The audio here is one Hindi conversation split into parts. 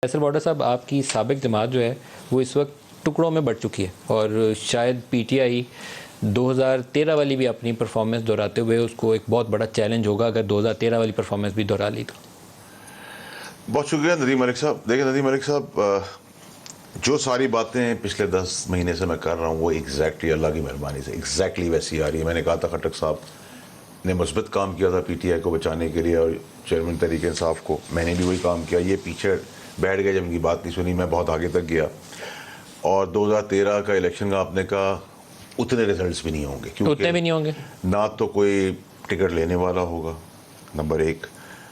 फैसल बॉर्डर साहब, आपकी साबिक जमात जो है वो इस वक्त टुकड़ों में बढ़ चुकी है और शायद पीटीआई 2013 वाली भी अपनी परफॉर्मेंस दोहराते हुए उसको एक बहुत बड़ा चैलेंज होगा अगर 2013 वाली परफॉर्मेंस भी दोहरा ली तो। बहुत शुक्रिया नदीम मलिक साहब। देखिए नदीम मलिक साहब, जो सारी बातें पिछले 10 महीने से मैं कर रहा हूँ वो एग्जैक्टली अल्लाह की मेहरबानी से एग्जैक्टली वैसी आ रही है। मैंने कहा था खट्टक साहब ने मुस्बत काम किया था पीटीआई को बचाने के लिए और चेयरमैन तहरीक इंसाफ को, मैंने भी वही काम किया। ये पीछे बैठ गए, जब इनकी बात नहीं सुनी, मैं बहुत आगे तक गया। और 2013 का इलेक्शन का आपने कहा उतने रिजल्ट्स भी नहीं होंगे, क्योंकि उतने भी नहीं होंगे ना तो कोई टिकट लेने वाला होगा, नंबर एक।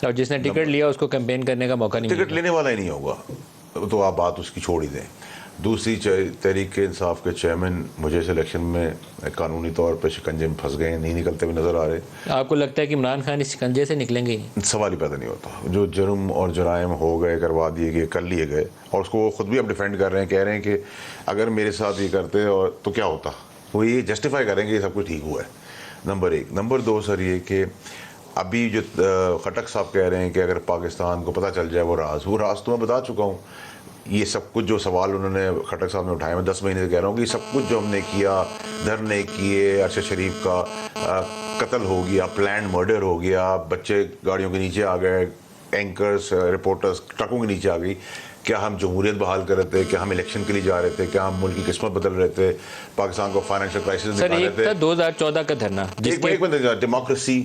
और जिसने टिकट लिया उसको कैंपेन करने का मौका नहीं टिकट लेने वाला ही नहीं होगा, तो आप बात उसकी छोड़ ही दें। दूसरी, तहरीक इंसाफ के चेयरमैन मुझे इस इलेक्शन में कानूनी तौर पे शिकंजे में फंस गए हैं, नहीं निकलते हुए नज़र आ रहे। आपको लगता है कि इमरान खान इस शिकंजे से निकलेंगे ही? सवाल ही पैदा नहीं होता। जो जुर्म और जराइम हो गए, करवा दिए गए, कर लिए गए, और उसको वो खुद भी अब डिफेंड कर रहे हैं, कह रहे हैं कि अगर मेरे साथ ये करते और तो क्या होता, वो ये जस्टिफाई करेंगे ये सब कुछ ठीक हुआ है, नंबर एक। नंबर दो सर ये कि अभी जो खट्टक साहब कह रहे हैं कि अगर पाकिस्तान को पता चल जाए वो राज तो मैं बता चुका हूँ। ये सब कुछ जो सवाल उन्होंने खट्टक साहब ने उठाए, मैं 10 महीने से कह रहा हूँ कि सब कुछ जो हमने किया, धरने किए, अरशद शरीफ का कत्ल हो गया, प्लान मर्डर हो गया, बच्चे गाड़ियों के नीचे आ गए, एंकर्स रिपोर्टर्स ट्रकों के नीचे आ गई, क्या हम जमहूरियत बहाल कर रहे थे, क्या हम इलेक्शन के लिए जा रहे थे, क्या हम मुल्क की किस्मत बदल रहे थे, पाकिस्तान को फाइनेंशियल क्राइसिस दिखा रहे थे। 2014 का धरना, डेमोक्रेसी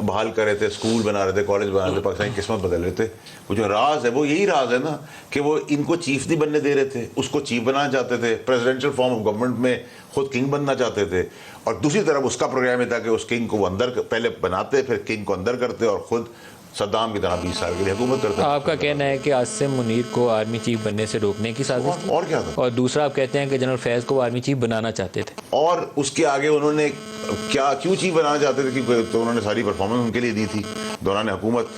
बहाल कर रहे थे, स्कूल बना रहे थे, कॉलेज बना रहे थे, पाकिस्तान की किस्मत बदल रहे थे। वो जो राज है वो यही राज है ना कि वो इनको चीफ नहीं बनने दे रहे थे, उसको चीफ बनाना चाहते थे, प्रेसिडेंशियल फॉर्म ऑफ गवर्नमेंट में खुद किंग बनना चाहते थे। और दूसरी तरफ उसका प्रोग्राम ये था कि उस किंग को वो अंदर पहले बनाते, फिर किंग को अंदर करते और खुद सद्दाम की तरह 20 साल के लिए हुकूमत करते। आपका कहना है कि आसिम मुनीर को आर्मी चीफ बनने से रोकने की साजिश थी? और क्या था? और दूसरा आप कहते हैं कि जनरल फैज को आर्मी चीफ बनाना चाहते थे, और उसके आगे उन्होंने क्या क्यों चीफ बनाना चाहते थे, क्योंकि तो उन्होंने सारी परफॉर्मेंस उनके लिए दी थी दौरान हुकूमत।